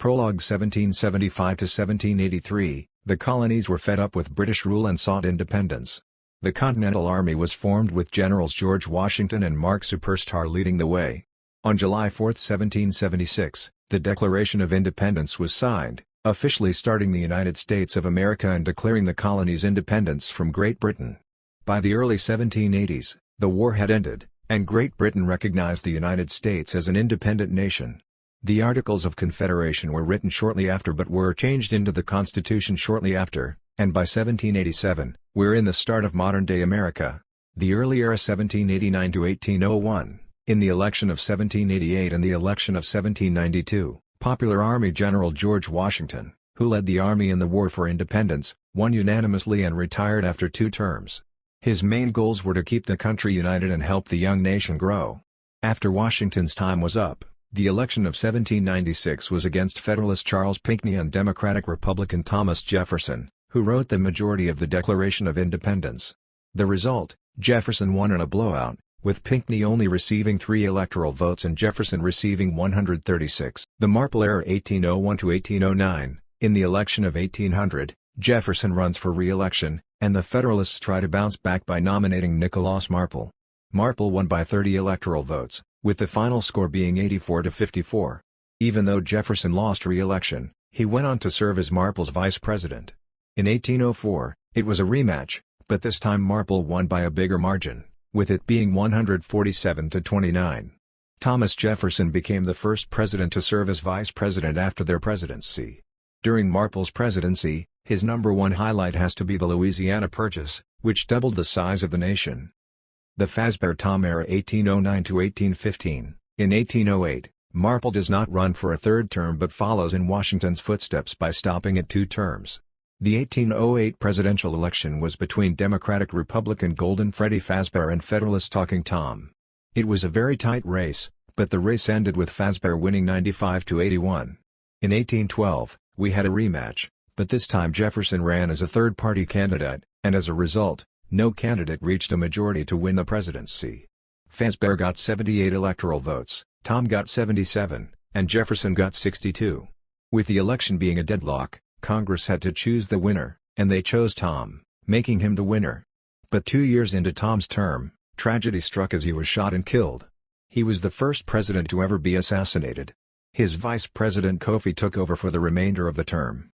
Prologue 1775 to 1783, the colonies were fed up with British rule and sought independence. The Continental Army was formed with Generals George Washington and Mark Superstar leading the way. On July 4, 1776, the Declaration of Independence was signed, officially starting the United States of America and declaring the colonies' independence from Great Britain. By the early 1780s, the war had ended, and Great Britain recognized the United States as an independent nation. The Articles of Confederation were written shortly after but were changed into the Constitution shortly after, and by 1787, we're in the start of modern-day America. The early era 1789 to 1801, in the election of 1788 and the election of 1792, Popular Army General George Washington, who led the Army in the War for Independence, won unanimously and retired after 2 terms. His main goals were to keep the country united and help the young nation grow. After Washington's time was up, the election of 1796 was against Federalist Charles Pinckney and Democratic Republican Thomas Jefferson, who wrote the majority of the Declaration of Independence. The result, Jefferson won in a blowout, with Pinckney only receiving 3 electoral votes and Jefferson receiving 136. The Marple era 1801 to 1809, in the election of 1800, Jefferson runs for re-election, and the Federalists try to bounce back by nominating Nicholas Marple. Marple won by 30 electoral votes, with the final score being 84 to 54. Even though Jefferson lost re-election, he went on to serve as Marple's vice president. In 1804, it was a rematch, but this time Marple won by a bigger margin, with it being 147 to 29. Thomas Jefferson became the first president to serve as vice president after their presidency. During Marple's presidency, his number one highlight has to be the Louisiana Purchase, which doubled the size of the nation. The Fazbear-Tom era 1809 to 1815. In 1808, Marple does not run for a third term but follows in Washington's footsteps by stopping at 2 terms. The 1808 presidential election was between Democratic-Republican Golden Freddy Fazbear and Federalist Talking Tom. It was a very tight race, but the race ended with Fazbear winning 95 to 81. In 1812, we had a rematch, but this time Jefferson ran as a third-party candidate, and as a result, no candidate reached a majority to win the presidency. Fazbear got 78 electoral votes, Tom got 77, and Jefferson got 62. With the election being a deadlock, Congress had to choose the winner, and they chose Tom, making him the winner. But 2 years into Tom's term, tragedy struck as he was shot and killed. He was the first president to ever be assassinated. His vice president Kofi took over for the remainder of the term.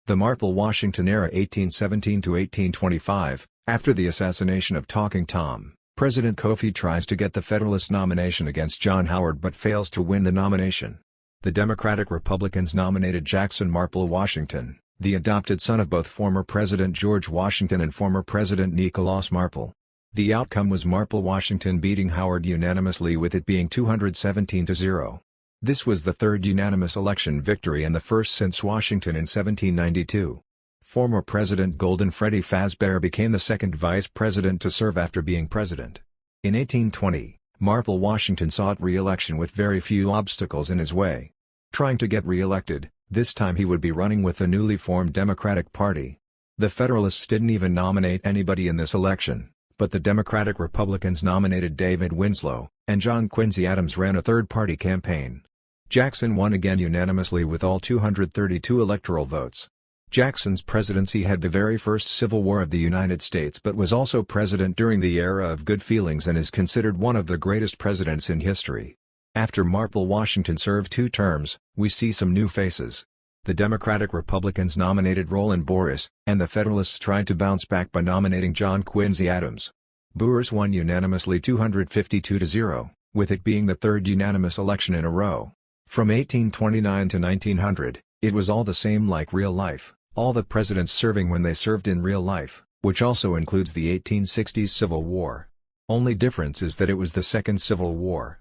The Marple-Washington era 1817 to 1825, after the assassination of Talking Tom, President Kofi tries to get the Federalist nomination against John Howard but fails to win the nomination. The Democratic-Republicans nominated Jackson Marple Washington, the adopted son of both former President George Washington and former President Nicholas Marple. The outcome was Marple Washington beating Howard unanimously with it being 217 to 0. This was the third unanimous election victory and the first since Washington in 1792. Former President Golden Freddy Fazbear became the second vice president to serve after being president. In 1820, Marple Washington sought re-election with very few obstacles in his way. Trying to get re-elected, this time he would be running with the newly formed Democratic Party. The Federalists didn't even nominate anybody in this election, but the Democratic-Republicans nominated David Winslow, and John Quincy Adams ran a third-party campaign. Jackson won again unanimously with all 232 electoral votes. Jackson's presidency had the very first Civil War of the United States but was also president during the era of good feelings and is considered one of the greatest presidents in history. After Marple Washington served 2 terms, we see some new faces. The Democratic-Republicans nominated Roland Boris, and the Federalists tried to bounce back by nominating John Quincy Adams. Boris won unanimously 252 to 0, with it being the third unanimous election in a row. From 1829 to 1900, it was all the same like real life, all the presidents serving when they served in real life, which also includes the 1860s Civil War. Only difference is that it was the Second Civil War.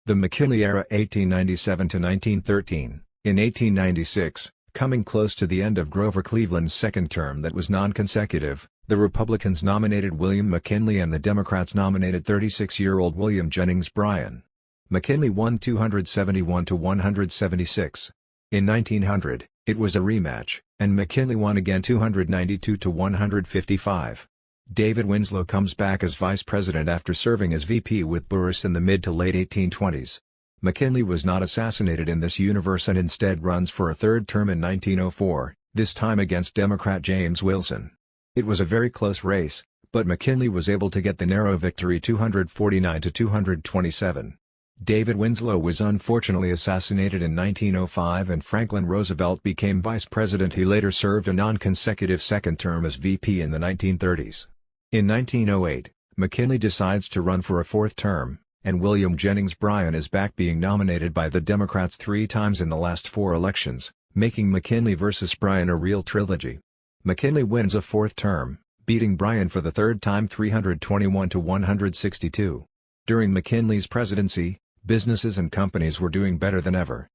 The McKinley era 1897 to 1913. In 1896, coming close to the end of Grover Cleveland's second term that was non-consecutive, the Republicans nominated William McKinley and the Democrats nominated 36-year-old William Jennings Bryan. McKinley won 271 to 176. In 1900, it was a rematch, and McKinley won again 292 to 155. David Winslow comes back as vice president after serving as VP with Boris in the mid to late 1820s. McKinley was not assassinated in this universe and instead runs for a third term in 1904, this time against Democrat James Wilson. It was a very close race, but McKinley was able to get the narrow victory 249 to 227. David Winslow was unfortunately assassinated in 1905 and Franklin Roosevelt became vice president. He later served a non-consecutive second term as VP in the 1930s. In 1908, McKinley decides to run for a fourth term, and William Jennings Bryan is back being nominated by the Democrats 3 times in the last 4 elections, making McKinley versus Bryan a real trilogy. McKinley wins a fourth term, beating Bryan for the third time 321 to 162. During McKinley's presidency, businesses and companies were doing better than ever.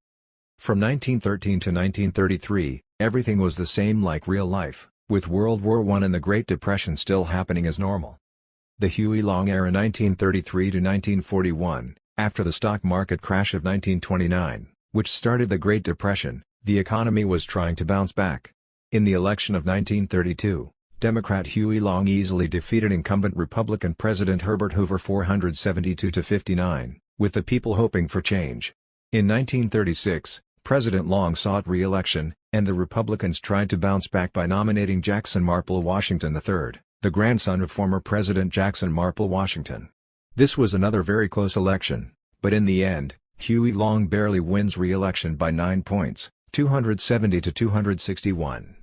From 1913 to 1933, everything was the same like real life, with World War I and the Great Depression still happening as normal. The Huey Long era 1933 to 1941, after the stock market crash of 1929, which started the Great Depression, the economy was trying to bounce back. In the election of 1932, Democrat Huey Long easily defeated incumbent Republican President Herbert Hoover 472 to 59. With the people hoping for change. In 1936, President Long sought re-election, and the Republicans tried to bounce back by nominating Jackson Marple Washington III, the grandson of former President Jackson Marple Washington. This was another very close election, but in the end, Huey Long barely wins re-election by 9 points, 270 to 261.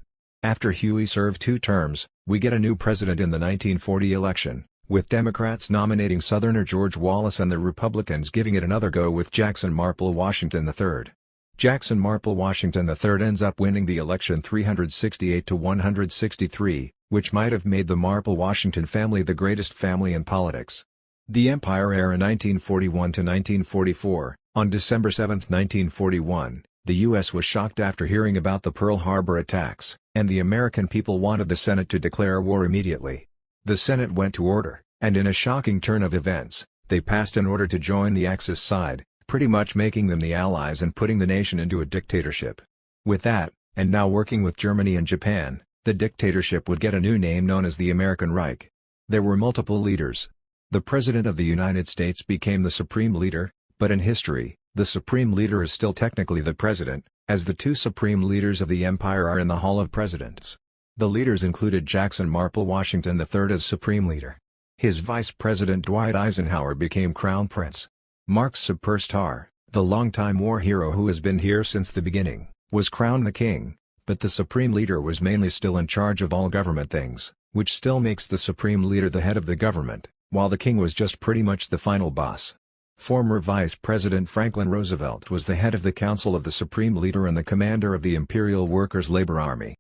After Huey served 2 terms, we get a new president in the 1940 election, with Democrats nominating Southerner George Wallace and the Republicans giving it another go with Jackson Marple Washington III. Jackson Marple Washington III ends up winning the election 368 to 163, which might have made the Marple Washington family the greatest family in politics. The Empire era 1941 to 1944, on December 7, 1941, the U.S. was shocked after hearing about the Pearl Harbor attacks, and the American people wanted the Senate to declare war immediately. The Senate went to order, and in a shocking turn of events, they passed an order to join the Axis side, pretty much making them the Allies and putting the nation into a dictatorship. With that, and now working with Germany and Japan, the dictatorship would get a new name known as the American Reich. There were multiple leaders. The President of the United States became the Supreme Leader, but in history, the Supreme Leader is still technically the President, as the 2 Supreme Leaders of the Empire are in the Hall of Presidents. The leaders included Jackson Marple Washington III as Supreme Leader. His Vice President Dwight Eisenhower became Crown Prince. Mark Superstar, the longtime war hero who has been here since the beginning, was crowned the king, but the Supreme Leader was mainly still in charge of all government things, which still makes the Supreme Leader the head of the government, while the king was just pretty much the final boss. Former Vice President Franklin Roosevelt was the head of the Council of the Supreme Leader and the commander of the Imperial Workers' Labor Army.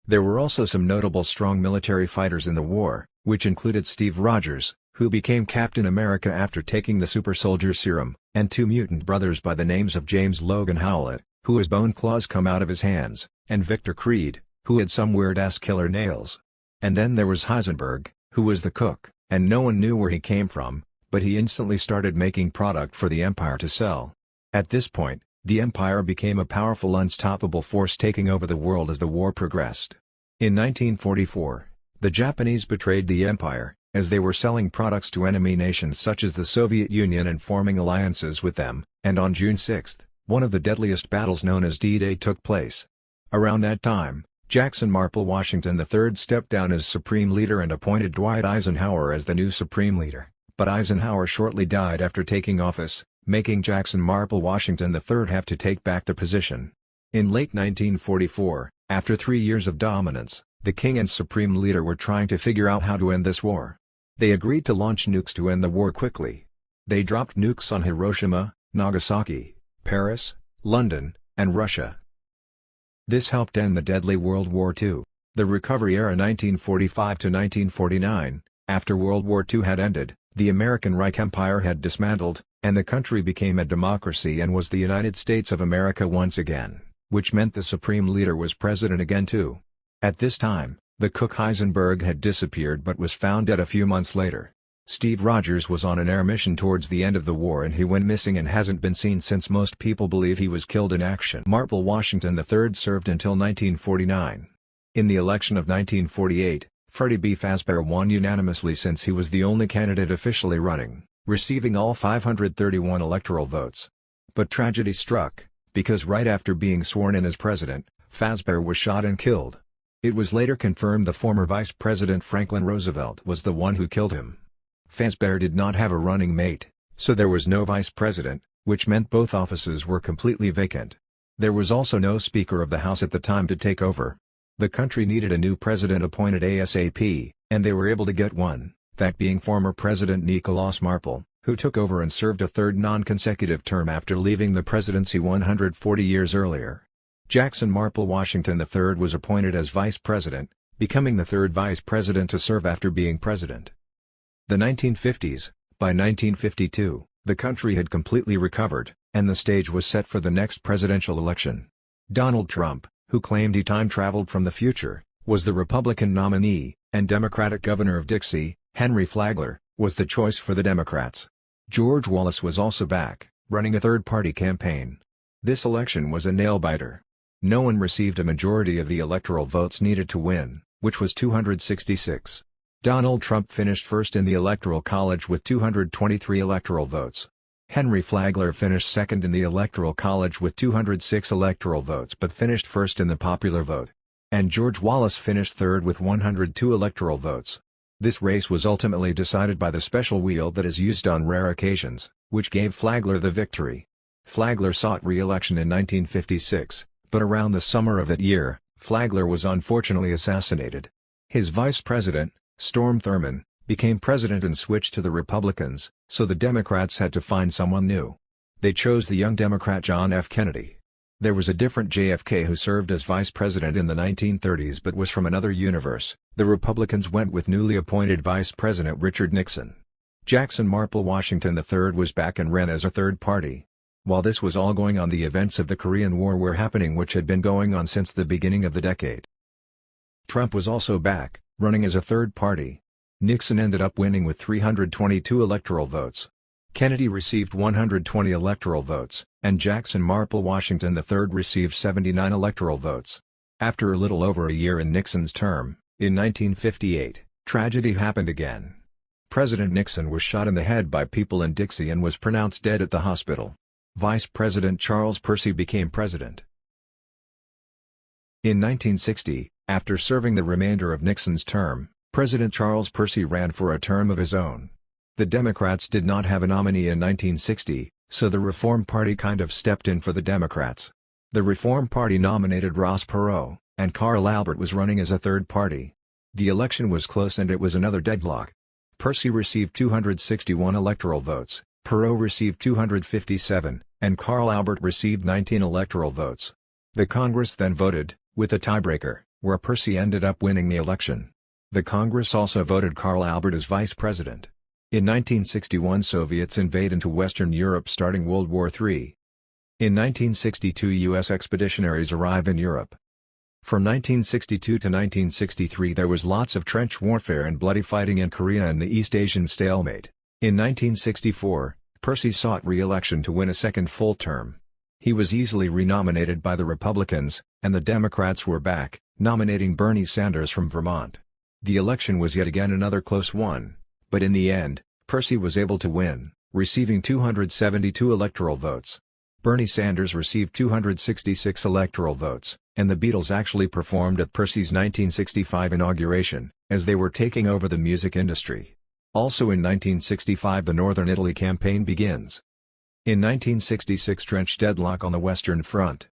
There were also some notable strong military fighters in the war, which included Steve Rogers, who became Captain America after taking the super soldier serum, and 2 mutant brothers by the names of James Logan Howlett, who his bone claws come out of his hands, and Victor Creed, who had some weird-ass killer nails. And then there was Heisenberg, who was the cook, and no one knew where he came from, but he instantly started making product for the Empire to sell. At this point, the Empire became a powerful unstoppable force taking over the world as the war progressed. In 1944, the Japanese betrayed the Empire, as they were selling products to enemy nations such as the Soviet Union and forming alliances with them, and on June 6, one of the deadliest battles known as D-Day took place. Around that time, Jackson Marple Washington III stepped down as Supreme Leader and appointed Dwight Eisenhower as the new Supreme Leader, but Eisenhower shortly died after taking office, making Jackson Marple Washington III have to take back the position. In late 1944, after 3 years of dominance, the king and Supreme Leader were trying to figure out how to end this war. They agreed to launch nukes to end the war quickly. They dropped nukes on Hiroshima, Nagasaki, Paris, London, and Russia. This helped end the deadly World War II. The Recovery era 1945 to 1949, after World War II had ended, the American Reich Empire had dismantled, and the country became a democracy and was the United States of America once again, which meant the Supreme Leader was president again too. At this time, the cook Heisenberg had disappeared but was found dead a few months later. Steve Rogers was on an air mission towards the end of the war and he went missing and hasn't been seen since. Most people believe he was killed in action. Marple Washington III served until 1949. In the election of 1948, Freddie B. Fazbear won unanimously since he was the only candidate officially running. receiving all 531 electoral votes. But tragedy struck, because right after being sworn in as president, Fazbear was shot and killed. It was later confirmed the former Vice President Franklin Roosevelt was the one who killed him. Fazbear did not have a running mate, so there was no vice president, which meant both offices were completely vacant. There was also no Speaker of the House at the time to take over. The country needed a new president appointed ASAP, and they were able to get one, that being former President Nicolás Marple, who took over and served a third non-consecutive term after leaving the presidency 140 years earlier. Jackson Marple Washington III was appointed as vice president, becoming the third vice president to serve after being president. The 1950s. By 1952, the country had completely recovered, and the stage was set for the next presidential election. Donald Trump, who claimed he time-traveled from the future, was the Republican nominee, and Democratic governor of Dixie, Henry Flagler, was the choice for the Democrats. George Wallace was also back, running a third-party campaign. This election was a nail-biter. No one received a majority of the electoral votes needed to win, which was 266. Donald Trump finished first in the Electoral College with 223 electoral votes. Henry Flagler finished second in the Electoral College with 206 electoral votes but finished first in the popular vote. And George Wallace finished third with 102 electoral votes. This race was ultimately decided by the special wheel that is used on rare occasions, which gave Flagler the victory. Flagler sought re-election in 1956, but around the summer of that year, Flagler was unfortunately assassinated. His vice president, Storm Thurmond, became president and switched to the Republicans, so the Democrats had to find someone new. They chose the young Democrat John F. Kennedy. There was a different JFK who served as vice president in the 1930s but was from another universe. The Republicans went with newly appointed Vice President Richard Nixon. Jackson Marple Washington III was back and ran as a third party. While this was all going on, the events of the Korean War were happening, which had been going on since the beginning of the decade. Trump was also back, running as a third party. Nixon ended up winning with 322 electoral votes. Kennedy received 120 electoral votes, and Jackson Marple Washington III received 79 electoral votes. After a little over a year in Nixon's term, in 1958, tragedy happened again. President Nixon was shot in the head by people in Dixie and was pronounced dead at the hospital. Vice President Charles Percy became president. In 1960, after serving the remainder of Nixon's term, President Charles Percy ran for a term of his own. The Democrats did not have a nominee in 1960, so the Reform Party kind of stepped in for the Democrats. The Reform Party nominated Ross Perot, and Carl Albert was running as a third party. The election was close and it was another deadlock. Percy received 261 electoral votes, Perot received 257, and Carl Albert received 19 electoral votes. The Congress then voted, with a tiebreaker, where Percy ended up winning the election. The Congress also voted Carl Albert as vice president. In 1961, Soviets invade into Western Europe, starting World War III. In 1962, U.S. expeditionaries arrive in Europe. From 1962 to 1963, there was lots of trench warfare and bloody fighting in Korea and the East Asian stalemate. In 1964, Percy sought re-election to win a second full term. He was easily renominated by the Republicans, and the Democrats were back, nominating Bernie Sanders from Vermont. The election was yet again another close one, but in the end, Percy was able to win, receiving 272 electoral votes. Bernie Sanders received 266 electoral votes, and the Beatles actually performed at Percy's 1965 inauguration, as they were taking over the music industry. Also in 1965, the Northern Italy campaign begins. In 1966, trench deadlock on the Western Front.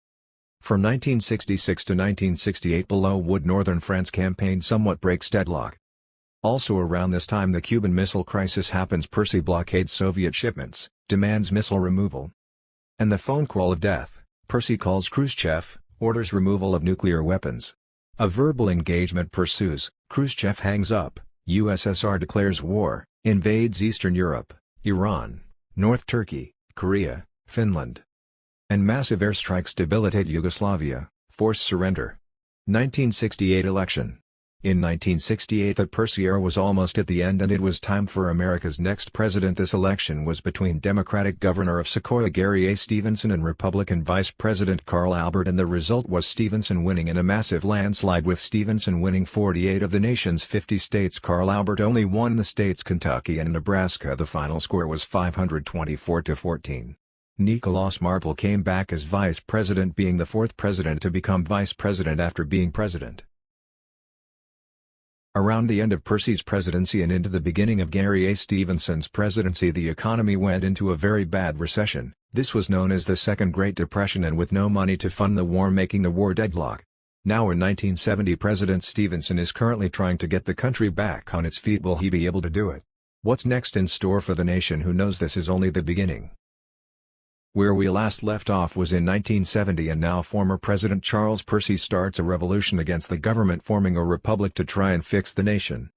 From 1966 to 1968, below Wood, Northern France campaign somewhat breaks deadlock. Also around this time, the Cuban Missile Crisis happens. Percy blockades Soviet shipments, demands missile removal. And the phone call of death. Percy calls Khrushchev, orders removal of nuclear weapons. A verbal engagement pursues, Khrushchev hangs up, USSR declares war, invades Eastern Europe, Iran, North Turkey, Korea, Finland. And massive airstrikes debilitate Yugoslavia, force surrender. 1968 election. In 1968 the Percy era was almost at the end and it was time for America's next president. This election was between Democratic Governor of Sequoia Gary A. Stevenson and Republican Vice President Carl Albert, and the result was Stevenson winning in a massive landslide, with Stevenson winning 48 of the nation's 50 states. Carl Albert only won the states Kentucky and Nebraska. The final score was 524-14. Nicholas Marple came back as vice president, being the fourth president to become vice president after being president. Around the end of Percy's presidency and into the beginning of Gary A. Stevenson's presidency, the economy went into a very bad recession. This was known as the Second Great Depression, and with no money to fund the war, making the war deadlock. Now in 1970, President Stevenson is currently trying to get the country back on its feet. Will he be able to do it? What's next in store for the nation? Who knows? This is only the beginning. Where we last left off was in 1970, and now former President Charles Percy starts a revolution against the government, forming a republic to try and fix the nation.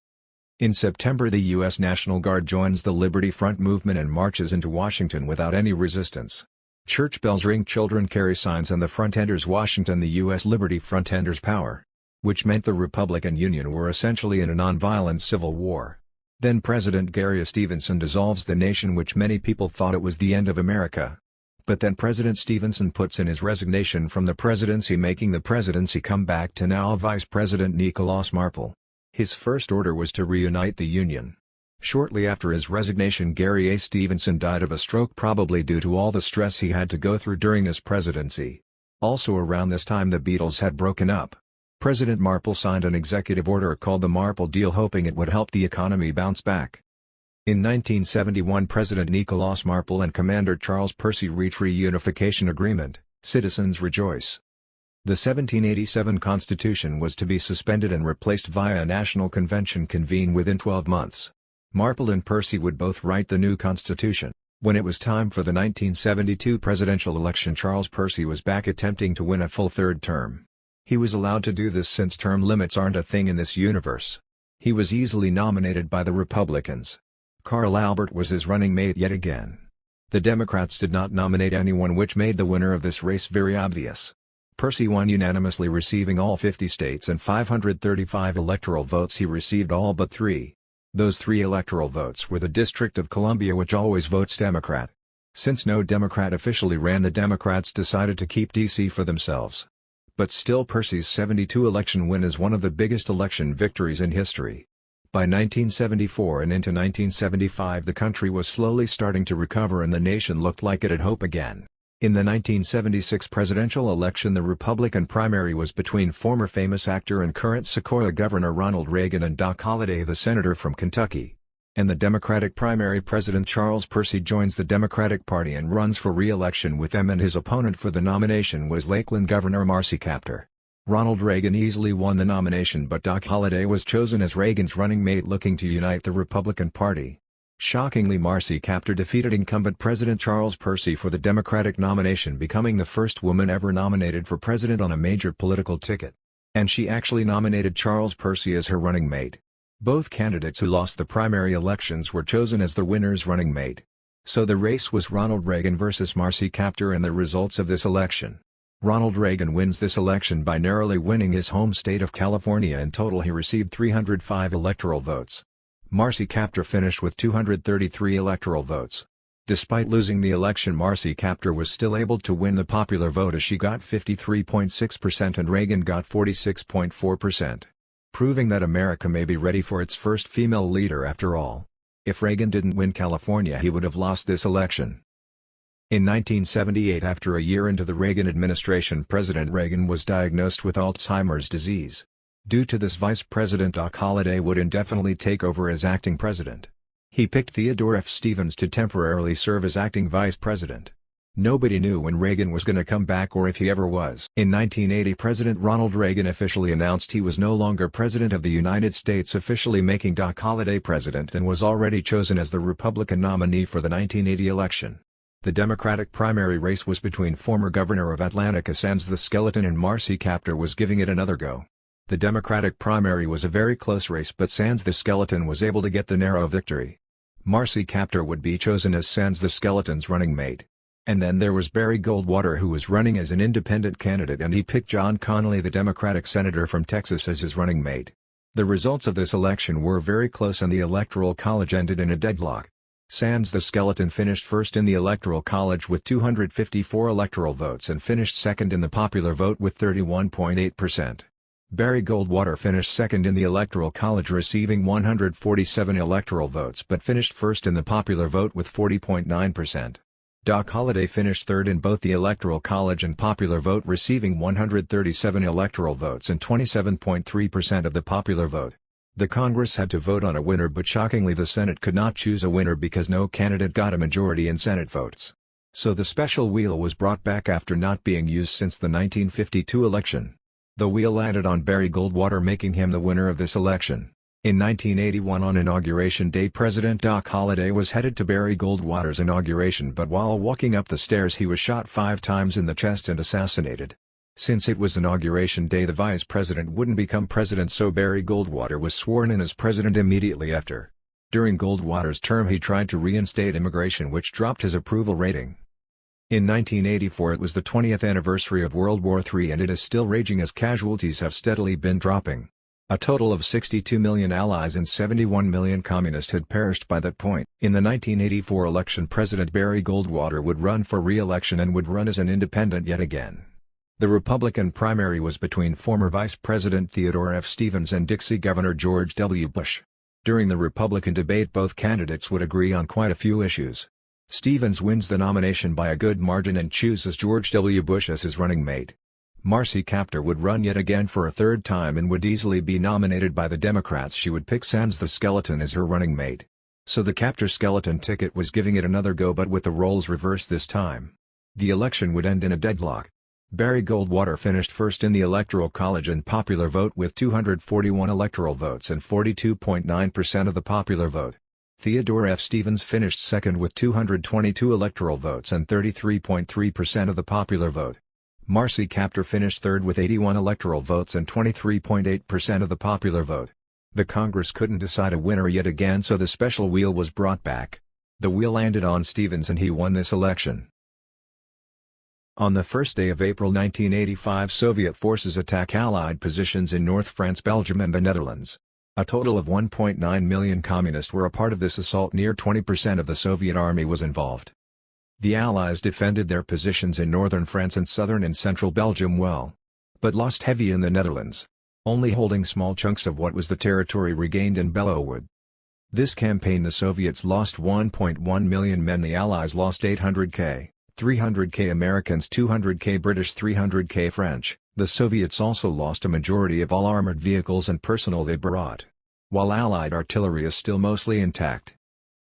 In September, the U.S. National Guard joins the Liberty Front movement and marches into Washington without any resistance. Church bells ring, children carry signs, and the front enters Washington. The U.S. Liberty Front enters power, which meant the Republic and Union were essentially in a non-violent civil war. Then President Gary A. Stevenson dissolves the nation, which many people thought it was the end of America. But then President Stevenson puts in his resignation from the presidency, making the presidency come back to now Vice President Nicholas Marple. His first order was to reunite the Union. Shortly after his resignation, Gary A. Stevenson died of a stroke, probably due to all the stress he had to go through during his presidency. Also around this time the Beatles had broken up. President Marple signed an executive order called the Marple Deal, hoping it would help the economy bounce back. In 1971, President Nicholas Marple and Commander Charles Percy reach reunification agreement. Citizens rejoice. The 1787 Constitution was to be suspended and replaced via a national convention convened within 12 months. Marple and Percy would both write the new Constitution. When it was time for the 1972 presidential election, Charles Percy was back, attempting to win a full third term. He was allowed to do this since term limits aren't a thing in this universe. He was easily nominated by the Republicans. Carl Albert was his running mate yet again. The Democrats did not nominate anyone, which made the winner of this race very obvious. Percy won unanimously, receiving all 50 states and 535 electoral votes. He received all but 3. Those 3 electoral votes were the District of Columbia, which always votes Democrat. Since no Democrat officially ran, the Democrats decided to keep D.C. for themselves. But still, Percy's 72 election win is one of the biggest election victories in history. By 1974 and into 1975, the country was slowly starting to recover and the nation looked like it had hope again. In the 1976 presidential election, the Republican primary was between former famous actor and current Sequoia Governor Ronald Reagan and Doc Holliday, the senator from Kentucky. And the Democratic primary, President Charles Percy joins the Democratic Party and runs for re-election with them, and his opponent for the nomination was Lakeland Governor Marcy Kaptur. Ronald Reagan easily won the nomination, but Doc Holliday was chosen as Reagan's running mate, looking to unite the Republican Party. Shockingly, Marcy Kaptur defeated incumbent President Charles Percy for the Democratic nomination, becoming the first woman ever nominated for president on a major political ticket. And she actually nominated Charles Percy as her running mate. Both candidates who lost the primary elections were chosen as the winner's running mate. So the race was Ronald Reagan versus Marcy Kaptur, and the results of this election. Ronald Reagan wins this election by narrowly winning his home state of California. In total he received 305 electoral votes. Marcy Kaptur finished with 233 electoral votes. Despite losing the election, Marcy Kaptur was still able to win the popular vote, as she got 53.6% and Reagan got 46.4%. Proving that America may be ready for its first female leader after all. If Reagan didn't win California, he would have lost this election. In 1978, after a year into the Reagan administration, President Reagan was diagnosed with Alzheimer's disease. Due to this, Vice President Doc Holliday would indefinitely take over as acting president. He picked Theodore F. Stevens to temporarily serve as acting vice president. Nobody knew when Reagan was going to come back, or if he ever was. In 1980, President Ronald Reagan officially announced he was no longer President of the United States, officially making Doc Holliday president, and was already chosen as the Republican nominee for the 1980 election. The Democratic primary race was between former Governor of Atlantica Sands the Skeleton and Marcy Kaptur was giving it another go. The Democratic primary was a very close race, but Sands the Skeleton was able to get the narrow victory. Marcy Kaptur would be chosen as Sands the Skeleton's running mate. And then there was Barry Goldwater, who was running as an independent candidate, and he picked John Connally, the Democratic senator from Texas, as his running mate. The results of this election were very close and the Electoral College ended in a deadlock. Sands the Skeleton finished first in the Electoral College with 254 electoral votes and finished second in the popular vote with 31.8%. Barry Goldwater finished second in the Electoral College receiving 147 electoral votes but finished first in the popular vote with 40.9%. Doc Holliday finished third in both the Electoral College and popular vote receiving 137 electoral votes and 27.3% of the popular vote. The Congress had to vote on a winner, but shockingly the Senate could not choose a winner because no candidate got a majority in Senate votes. So the special wheel was brought back after not being used since the 1952 election. The wheel landed on Barry Goldwater, making him the winner of this election. In 1981 on Inauguration Day, President Doc Holliday was headed to Barry Goldwater's inauguration, but while walking up the stairs he was shot 5 times in the chest and assassinated. Since it was Inauguration Day, the vice president wouldn't become president, so Barry Goldwater was sworn in as president immediately after. During Goldwater's term he tried to reinstate immigration, which dropped his approval rating. In 1984 it was the 20th anniversary of World War III and it is still raging as casualties have steadily been dropping. A total of 62 million Allies and 71 million Communists had perished by that point. In the 1984 election, President Barry Goldwater would run for re-election and would run as an independent yet again. The Republican primary was between former Vice President Theodore F. Stevens and Dixie Governor George W. Bush. During the Republican debate both candidates would agree on quite a few issues. Stevens wins the nomination by a good margin and chooses George W. Bush as his running mate. Marcy Kaptur would run yet again for a third time and would easily be nominated by the Democrats. She would pick Sands the Skeleton as her running mate. So the Kaptur Skeleton ticket was giving it another go, but with the roles reversed this time. The election would end in a deadlock. Barry Goldwater finished first in the Electoral College and popular vote with 241 electoral votes and 42.9% of the popular vote. Theodore F. Stevens finished second with 222 electoral votes and 33.3% of the popular vote. Marcy Kaptur finished third with 81 electoral votes and 23.8% of the popular vote. The Congress couldn't decide a winner yet again, so the special wheel was brought back. The wheel landed on Stevens and he won this election. On the first day of April 1985, Soviet forces attack Allied positions in North France, Belgium and the Netherlands. A total of 1.9 million Communists were a part of this assault. Near 20% of the Soviet army was involved. The Allies defended their positions in northern France and southern and central Belgium well, but lost heavy in the Netherlands, only holding small chunks of what was the territory regained in Belleauwood. This campaign the Soviets lost 1.1 million men, the Allies lost 800k, 300k Americans, 200k British, 300k French. The Soviets also lost a majority of all armored vehicles and personnel they brought, while Allied artillery is still mostly intact.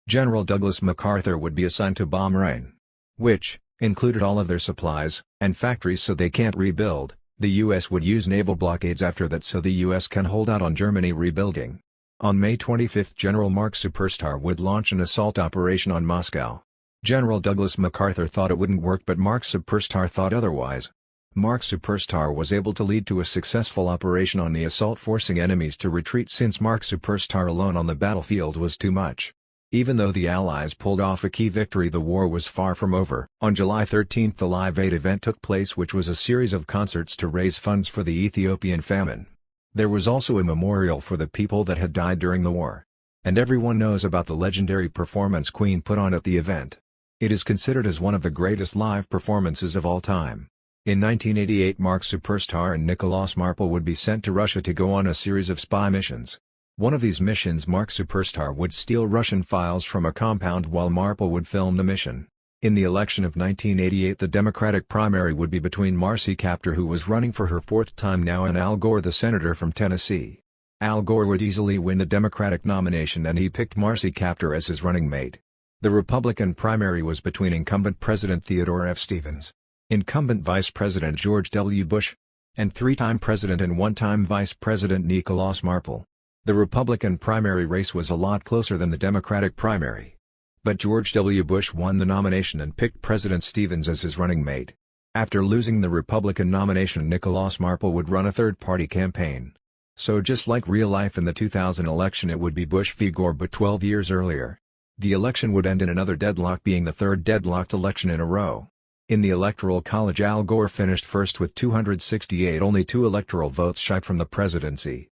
General Douglas MacArthur would be assigned to Bahrain, which included all of their supplies and factories, so they can't rebuild. The US would use naval blockades after that so the US can hold out on Germany rebuilding. On May 25 General Mark Superstar would launch an assault operation on Moscow. General Douglas MacArthur thought it wouldn't work, but Mark Superstar thought otherwise. Mark Superstar was able to lead to a successful operation on the assault, forcing enemies to retreat since Mark Superstar alone on the battlefield was too much. Even though the Allies pulled off a key victory, the war was far from over. On July 13 the Live Aid event took place, which was a series of concerts to raise funds for the Ethiopian famine. There was also a memorial for the people that had died during the war. And everyone knows about the legendary performance Queen put on at the event. It is considered as one of the greatest live performances of all time. In 1988 Mark Superstar and Nicolas Marple would be sent to Russia to go on a series of spy missions. One of these missions, Mark Superstar would steal Russian files from a compound while Marple would film the mission. In the election of 1988 the Democratic primary would be between Marcy Kaptur, who was running for her 4th time now, and Al Gore, the senator from Tennessee. Al Gore would easily win the Democratic nomination and he picked Marcy Kaptur as his running mate. The Republican primary was between incumbent President Theodore F. Stevens, incumbent Vice President George W. Bush, and 3-time President and 1-time Vice President Nicolas Marple. The Republican primary race was a lot closer than the Democratic primary. But George W. Bush won the nomination and picked President Stevens as his running mate. After losing the Republican nomination, Nicolas Marple would run a third-party campaign. So just like real life in the 2000 election, it would be Bush v. Gore, but 12 years earlier. The election would end in another deadlock, being the third deadlocked election in a row. In the Electoral College, Al Gore finished first with 268, only 2 electoral votes shy from the presidency.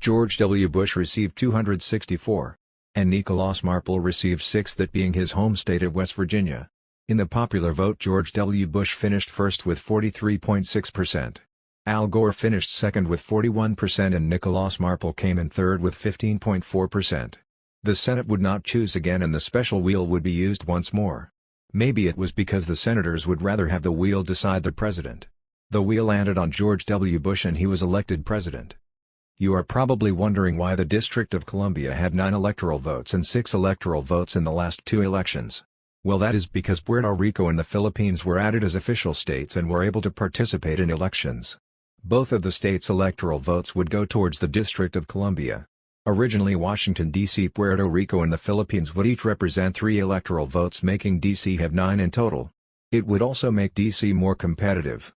George W. Bush received 264. And Nicholas Marple received 6, that being his home state of West Virginia. In the popular vote, George W. Bush finished first with 43.6%. Al Gore finished second with 41% and Nicholas Marple came in third with 15.4%. The Senate would not choose again and the special wheel would be used once more. Maybe it was because the senators would rather have the wheel decide the president. The wheel landed on George W. Bush and he was elected president. You are probably wondering why the District of Columbia had 9 electoral votes and 6 electoral votes in the last 2 elections. Well, that is because Puerto Rico and the Philippines were added as official states and were able to participate in elections. Both of the states' electoral votes would go towards the District of Columbia. Originally Washington, D.C., Puerto Rico and the Philippines would each represent 3 electoral votes, making D.C. have 9 in total. It would also make D.C. more competitive.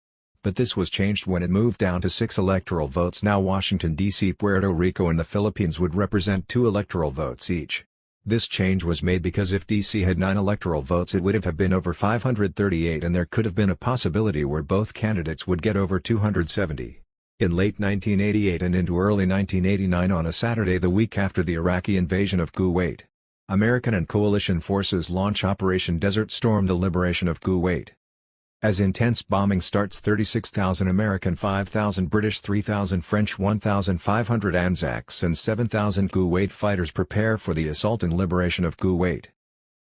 But this was changed when it moved down to 6 electoral votes. Now Washington, D.C., Puerto Rico and the Philippines would represent 2 electoral votes each. This change was made because if D.C. had 9 electoral votes it would have been over 538 and there could have been a possibility where both candidates would get over 270. In late 1988 and into early 1989, on a Saturday the week after the Iraqi invasion of Kuwait, American and coalition forces launch Operation Desert Storm, the liberation of Kuwait. As intense bombing starts, 36,000 American, 5,000 British, 3,000 French, 1,500 Anzacs and 7,000 Kuwait fighters prepare for the assault and liberation of Kuwait.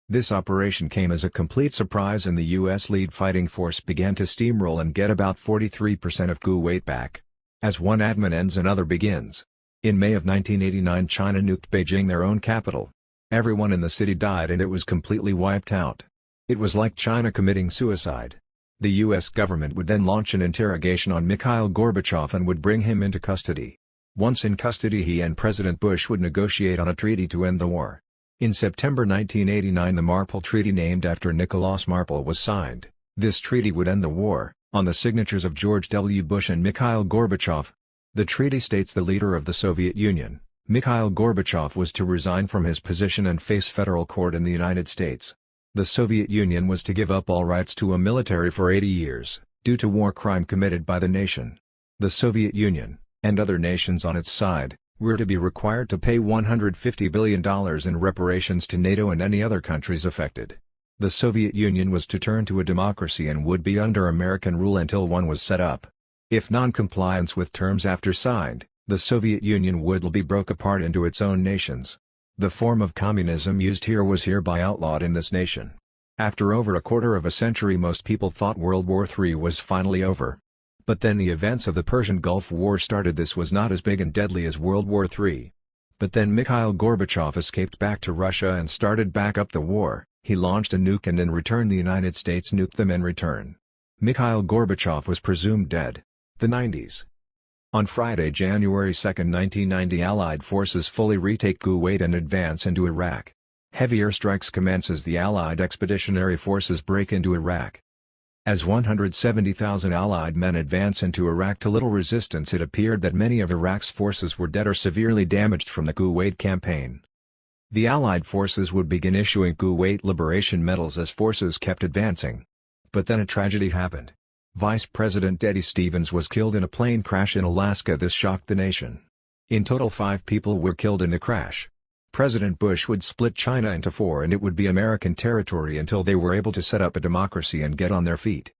This operation came as a complete surprise and the U.S. lead fighting force began to steamroll and get about 43% of Kuwait back. As one admin ends another begins. In May of 1989 China nuked Beijing, their own capital. Everyone in the city died and it was completely wiped out. It was like China committing suicide. The U.S. government would then launch an interrogation on Mikhail Gorbachev and would bring him into custody. Once in custody, he and President Bush would negotiate on a treaty to end the war. In September 1989 the Marple Treaty, named after Nicholas Marple, was signed. This treaty would end the war, on the signatures of George W. Bush and Mikhail Gorbachev. The treaty states the leader of the Soviet Union, Mikhail Gorbachev, was to resign from his position and face federal court in the United States. The Soviet Union was to give up all rights to a military for 80 years, due to war crime committed by the nation. The Soviet Union, and other nations on its side, were to be required to pay $150 billion in reparations to NATO and any other countries affected. The Soviet Union was to turn to a democracy and would be under American rule until one was set up. If non-compliance with terms after signed, the Soviet Union would be broke apart into its own nations. The form of communism used here was hereby outlawed in this nation. After over a quarter of a century most people thought World War III was finally over. But then the events of the Persian Gulf War started. This was not as big and deadly as World War III. But then Mikhail Gorbachev escaped back to Russia and started back up the war. He launched a nuke and in return the United States nuked them in return. Mikhail Gorbachev was presumed dead. The 90s. On Friday, January 2, 1990, Allied forces fully retake Kuwait and advance into Iraq. Heavy airstrikes commence as the Allied expeditionary forces break into Iraq. As 170,000 Allied men advance into Iraq to little resistance, it appeared that many of Iraq's forces were dead or severely damaged from the Kuwait campaign. The Allied forces would begin issuing Kuwait liberation medals as forces kept advancing. But then a tragedy happened. Vice President Eddie Stevens was killed in a plane crash in Alaska. This shocked the nation. In total 5 people were killed in the crash. President Bush would split China into 4 and it would be American territory until they were able to set up a democracy and get on their feet.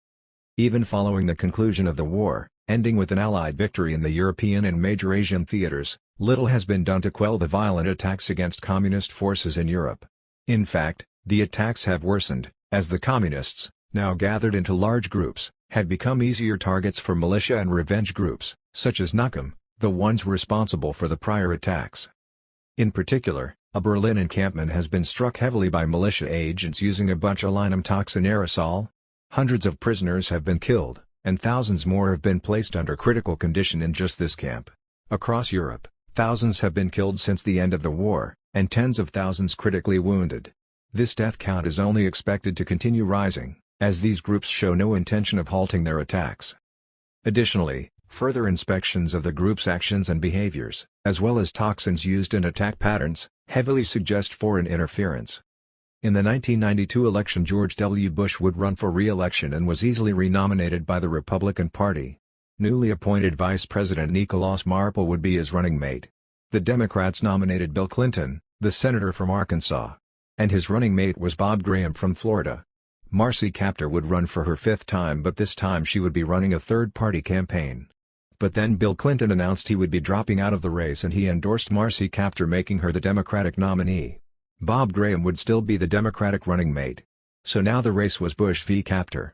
Even following the conclusion of the war, ending with an Allied victory in the European and major Asian theaters, little has been done to quell the violent attacks against communist forces in Europe. In fact, the attacks have worsened, as the communists, now gathered into large groups, had become easier targets for militia and revenge groups, such as Nukem, the ones responsible for the prior attacks. In particular, a Berlin encampment has been struck heavily by militia agents using a botulinum toxin aerosol. Hundreds of prisoners have been killed, and thousands more have been placed under critical condition in just this camp. Across Europe, thousands have been killed since the end of the war, and tens of thousands critically wounded. This death count is only expected to continue rising, as these groups show no intention of halting their attacks. Additionally, further inspections of the group's actions and behaviors, as well as toxins used in attack patterns, heavily suggest foreign interference. In the 1992 election, George W. Bush would run for re-election and was easily renominated by the Republican Party. Newly appointed Vice President Nicholas Marple would be his running mate. The Democrats nominated Bill Clinton, the senator from Arkansas. And his running mate was Bob Graham from Florida. Marcy Kaptur would run for her fifth time, but this time she would be running a third-party campaign. But then Bill Clinton announced he would be dropping out of the race and he endorsed Marcy Kaptur, making her the Democratic nominee. Bob Graham would still be the Democratic running mate. So now the race was Bush v. Kaptur.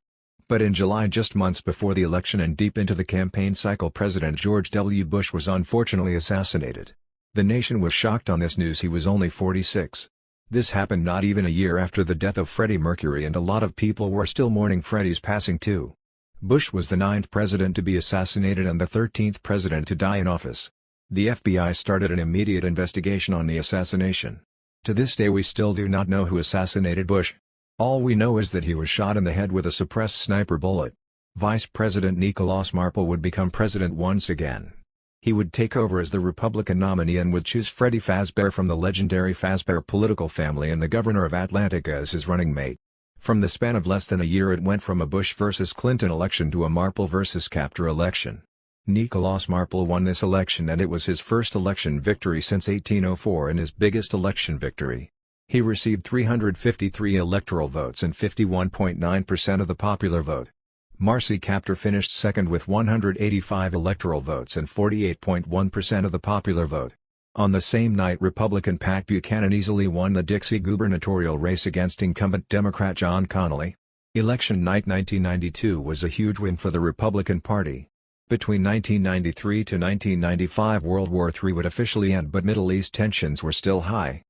But in July, just months before the election and deep into the campaign cycle, President George W. Bush was unfortunately assassinated. The nation was shocked on this news. He was only 46. This happened not even a year after the death of Freddie Mercury, and a lot of people were still mourning Freddie's passing too. Bush was the 9th president to be assassinated and the 13th president to die in office. The FBI started an immediate investigation on the assassination. To this day we still do not know who assassinated Bush. All we know is that he was shot in the head with a suppressed sniper bullet. Vice President Nicolás Marple would become president once again. He would take over as the Republican nominee and would choose Freddie Fazbear from the legendary Fazbear political family and the governor of Atlantica as his running mate. From the span of less than a year, it went from a Bush versus Clinton election to a Marple versus Kaptur election. Nicolás Marple won this election, and it was his first election victory since 1804 and his biggest election victory. He received 353 electoral votes and 51.9% of the popular vote. Marcy Kaptur finished second with 185 electoral votes and 48.1% of the popular vote. On the same night, Republican Pat Buchanan easily won the Dixie gubernatorial race against incumbent Democrat John Connally. Election night 1992 was a huge win for the Republican Party. Between 1993 to 1995, World War III would officially end, but Middle East tensions were still high.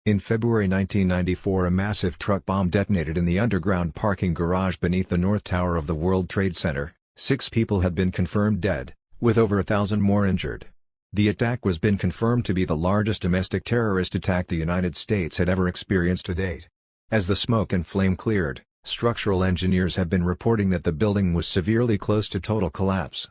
In February 1994, a massive truck bomb detonated in the underground parking garage beneath the North Tower of the World Trade Center. 6 people had been confirmed dead, with over 1,000 more injured. The attack was been confirmed to be the largest domestic terrorist attack the United States had ever experienced to date. As the smoke and flame cleared, structural engineers have been reporting that the building was severely close to total collapse.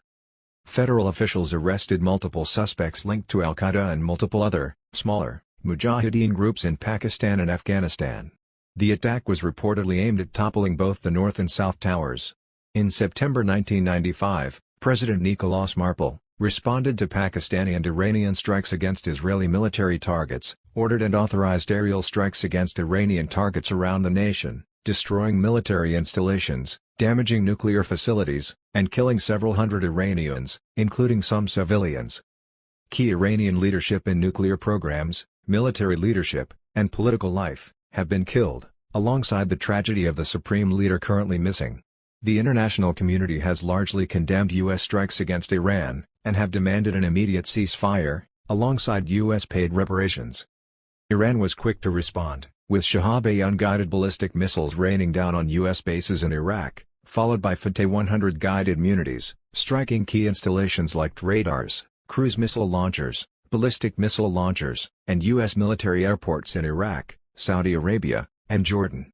Federal officials arrested multiple suspects linked to al-Qaeda and multiple other, smaller, Mujahideen groups in Pakistan and Afghanistan. The attack was reportedly aimed at toppling both the North and South Towers. In September 1995, President Nicolás Marple responded to Pakistani and Iranian strikes against Israeli military targets, ordered and authorized aerial strikes against Iranian targets around the nation, destroying military installations, damaging nuclear facilities, and killing several hundred Iranians, including some civilians. Key Iranian leadership in nuclear programs, military leadership, and political life, have been killed, alongside the tragedy of the supreme leader currently missing. The international community has largely condemned U.S. strikes against Iran, and have demanded an immediate ceasefire, alongside U.S.-paid reparations. Iran was quick to respond, with Shahab-A unguided ballistic missiles raining down on U.S. bases in Iraq, followed by Fateh 100 guided munitions, striking key installations like radars, cruise missile launchers, ballistic missile launchers, and U.S. military airports in Iraq, Saudi Arabia, and Jordan.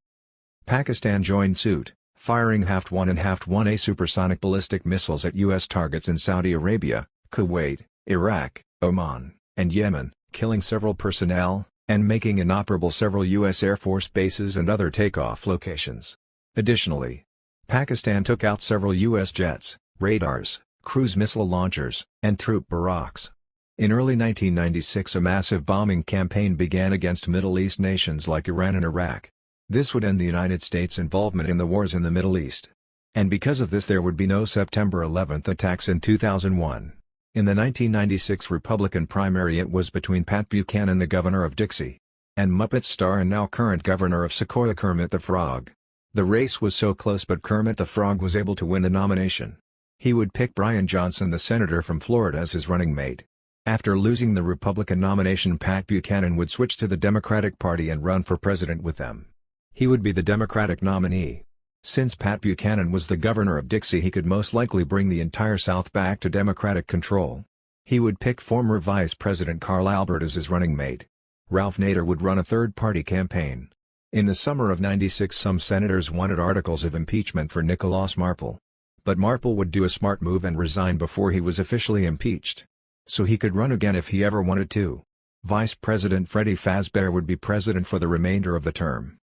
Pakistan joined suit, firing HAFT-1 and HAFT-1A supersonic ballistic missiles at U.S. targets in Saudi Arabia, Kuwait, Iraq, Oman, and Yemen, killing several personnel, and making inoperable several U.S. Air Force bases and other takeoff locations. Additionally, Pakistan took out several U.S. jets, radars, cruise missile launchers, and troop barracks. In early 1996, a massive bombing campaign began against Middle East nations like Iran and Iraq. This would end the United States' involvement in the wars in the Middle East. And because of this, there would be no September 11 attacks in 2001. In the 1996 Republican primary, it was between Pat Buchanan, the governor of Dixie, and Muppets star and now current governor of Sequoia, Kermit the Frog. The race was so close, but Kermit the Frog was able to win the nomination. He would pick Brian Johnson, the senator from Florida, as his running mate. After losing the Republican nomination, Pat Buchanan would switch to the Democratic Party and run for president with them. He would be the Democratic nominee. Since Pat Buchanan was the governor of Dixie, he could most likely bring the entire South back to Democratic control. He would pick former Vice President Carl Albert as his running mate. Ralph Nader would run a third-party campaign. In the summer of '96, some senators wanted articles of impeachment for Nicolás Marple. But Marple would do a smart move and resign before he was officially impeached. So he could run again if he ever wanted to. Vice President Freddie Fazbear would be president for the remainder of the term.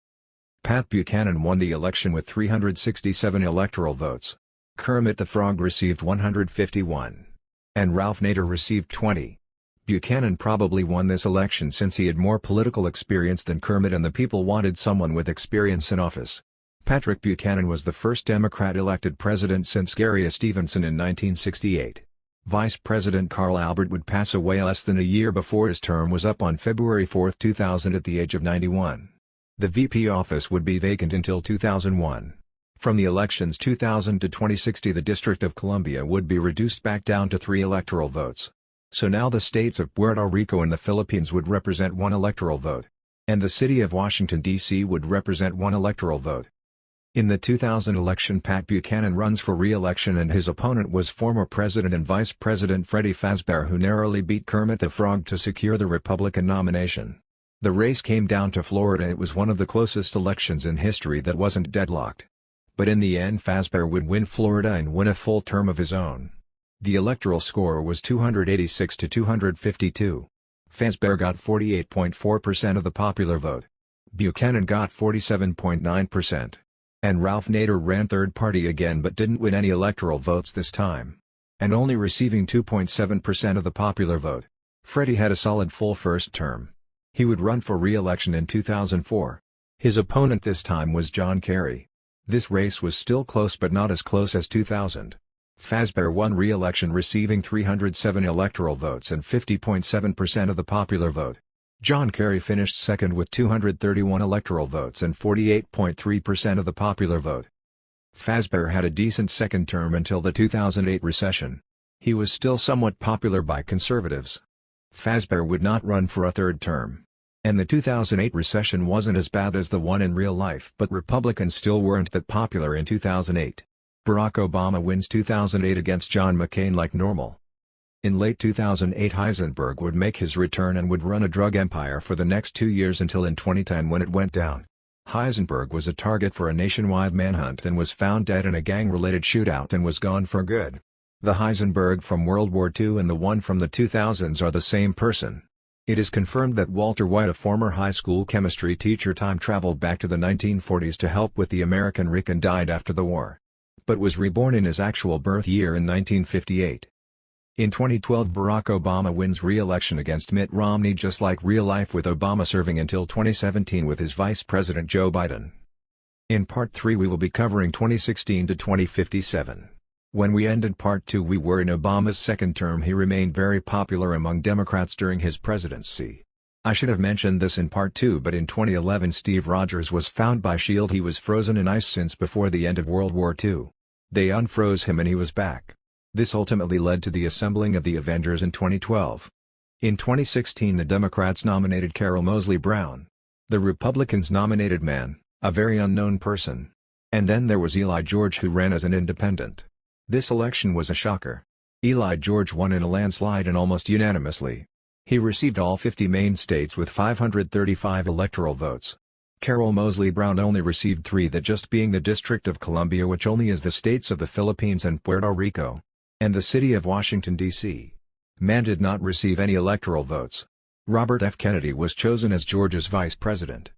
Pat Buchanan won the election with 367 electoral votes. Kermit the Frog received 151. And Ralph Nader received 20. Buchanan probably won this election since he had more political experience than Kermit and the people wanted someone with experience in office. Patrick Buchanan was the first Democrat elected president since Gary Stevenson in 1968. Vice President Carl Albert would pass away less than a year before his term was up on February 4, 2000 at the age of 91. The VP office would be vacant until 2001. From the elections 2000 to 2060 the District of Columbia would be reduced back down to 3 electoral votes. So now the states of Puerto Rico and the Philippines would represent 1 electoral vote. And the city of Washington, D.C. would represent 1 electoral vote. In the 2000 election Pat Buchanan runs for re-election and his opponent was former President and Vice President Freddie Fazbear who narrowly beat Kermit the Frog to secure the Republican nomination. The race came down to Florida. It was one of the closest elections in history that wasn't deadlocked. But in the end Fazbear would win Florida and win a full term of his own. The electoral score was 286 to 252. Fazbear got 48.4% of the popular vote. Buchanan got 47.9%. And Ralph Nader ran third party again but didn't win any electoral votes this time. And only receiving 2.7% of the popular vote. Freddie had a solid full first term. He would run for re-election in 2004. His opponent this time was John Kerry. This race was still close but not as close as 2000. Fazbear won re-election receiving 307 electoral votes and 50.7% of the popular vote. John Kerry finished second with 231 electoral votes and 48.3% of the popular vote. Fazbear had a decent second term until the 2008 recession. He was still somewhat popular by conservatives. Fazbear would not run for a third term. And the 2008 recession wasn't as bad as the one in real life, but Republicans still weren't that popular in 2008. Barack Obama wins 2008 against John McCain like normal. In late 2008 Heisenberg would make his return and would run a drug empire for the next 2 years until in 2010 when it went down. Heisenberg was a target for a nationwide manhunt and was found dead in a gang-related shootout and was gone for good. The Heisenberg from World War II and the one from the 2000s are the same person. It is confirmed that Walter White, a former high school chemistry teacher, time-traveled back to the 1940s to help with the American Rick and died after the war. But was reborn in his actual birth year in 1958. In 2012 Barack Obama wins re-election against Mitt Romney just like real life with Obama serving until 2017 with his Vice President Joe Biden. In Part 3 we will be covering 2016 to 2057. When we ended Part 2 we were in Obama's second term. He remained very popular among Democrats during his presidency. I should have mentioned this in Part 2 but in 2011 Steve Rogers was found by S.H.I.E.L.D. He was frozen in ice since before the end of World War II. They unfroze him and he was back. This ultimately led to the assembling of the Avengers in 2012. In 2016 the Democrats nominated Carol Moseley Brown. The Republicans nominated Mann, a very unknown person. And then there was Eli George who ran as an independent. This election was a shocker. Eli George won in a landslide and almost unanimously. He received all 50 Maine states with 535 electoral votes. Carol Moseley Brown only received 3, that just being the District of Columbia, which only is the states of the Philippines and Puerto Rico, and the city of Washington, D.C. Mann did not receive any electoral votes. Robert F. Kennedy was chosen as Georgia's vice president.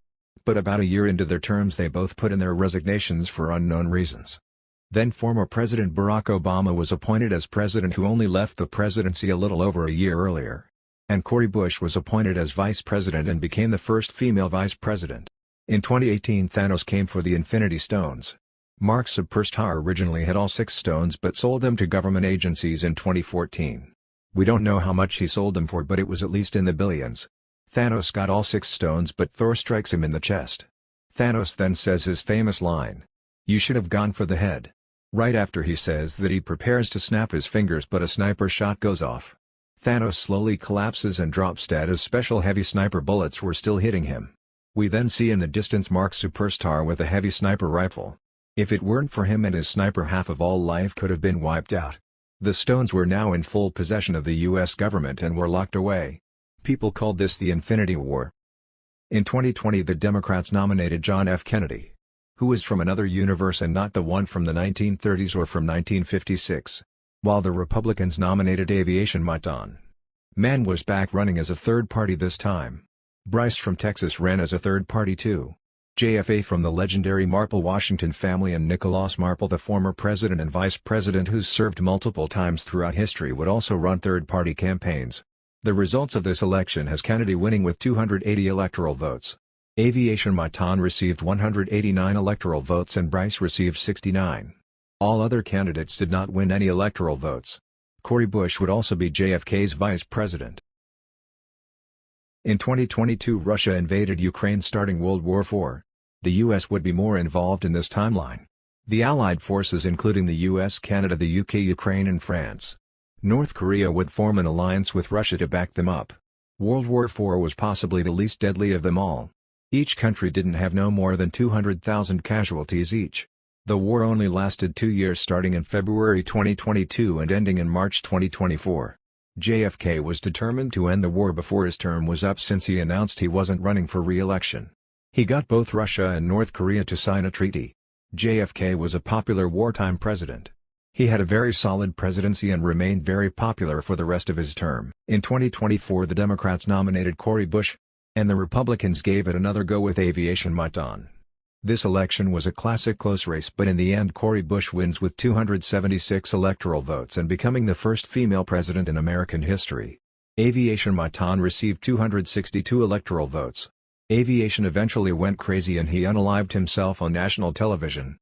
But about a year into their terms they both put in their resignations for unknown reasons. Then former President Barack Obama was appointed as president, who only left the presidency a little over a year earlier. And Cori Bush was appointed as vice president and became the first female vice president. In 2018 Thanos came for the Infinity Stones. Mark Superstar originally had all 6 stones but sold them to government agencies in 2014. We don't know how much he sold them for, but it was at least in the billions. Thanos got all 6 stones but Thor strikes him in the chest. Thanos then says his famous line, "You should have gone for the head." Right after he says that he prepares to snap his fingers but a sniper shot goes off. Thanos slowly collapses and drops dead as special heavy sniper bullets were still hitting him. We then see in the distance Mark Superstar with a heavy sniper rifle. If it weren't for him and his sniper, half of all life could have been wiped out. The stones were now in full possession of the U.S. government and were locked away. People called this the Infinity War. In 2020 the Democrats nominated John F. Kennedy, who was from another universe and not the one from the 1930s or from 1956, while the Republicans nominated Aviation Maitan. Mann was back running as a third party this time. Bryce from Texas ran as a third party too. JFA from the legendary Marple Washington family and Nicholas Marple, the former president and vice president who's served multiple times throughout history, would also run third party campaigns. The results of this election has Kennedy winning with 280 electoral votes. Aviation Maitan received 189 electoral votes and Bryce received 69. All other candidates did not win any electoral votes. Cori Bush would also be JFK's vice president. In 2022, Russia invaded Ukraine, starting World War IV. The U.S. would be more involved in this timeline. The Allied forces, including the U.S., Canada, the UK, Ukraine and France. North Korea would form an alliance with Russia to back them up. World War IV was possibly the least deadly of them all. Each country didn't have no more than 200,000 casualties each. The war only lasted 2 years, starting in February 2022 and ending in March 2024. JFK was determined to end the war before his term was up, since he announced he wasn't running for re-election. He got both Russia and North Korea to sign a treaty. JFK was a popular wartime president. He had a very solid presidency and remained very popular for the rest of his term. In 2024, the Democrats nominated Cori Bush, and the Republicans gave it another go with Aviation Maitan. This election was a classic close race, but in the end Cori Bush wins with 276 electoral votes and becoming the first female president in American history. Aviation Maitan received 262 electoral votes. Aviation eventually went crazy and he unalived himself on national television.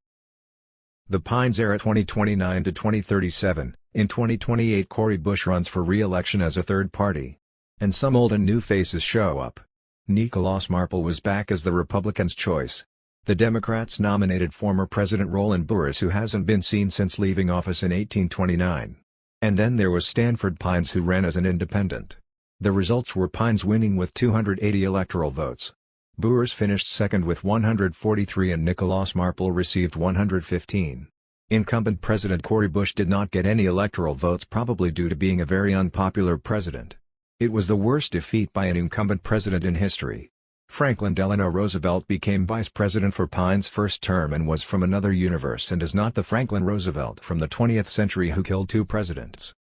The Pines era 2029 to 2037, in 2028 Cori Bush runs for re-election as a third party. And some old and new faces show up. Nicholas Marple was back as the Republicans' choice. The Democrats nominated former President Roland Burris, who hasn't been seen since leaving office in 1829. And then there was Stanford Pines, who ran as an independent. The results were Pines winning with 280 electoral votes. Burris finished second with 143 and Nicholas Marple received 115. Incumbent President Cori Bush did not get any electoral votes, probably due to being a very unpopular president. It was the worst defeat by an incumbent president in history. Franklin Delano Roosevelt became vice president for Pines' first term and was from another universe and is not the Franklin Roosevelt from the 20th century who killed 2 presidents.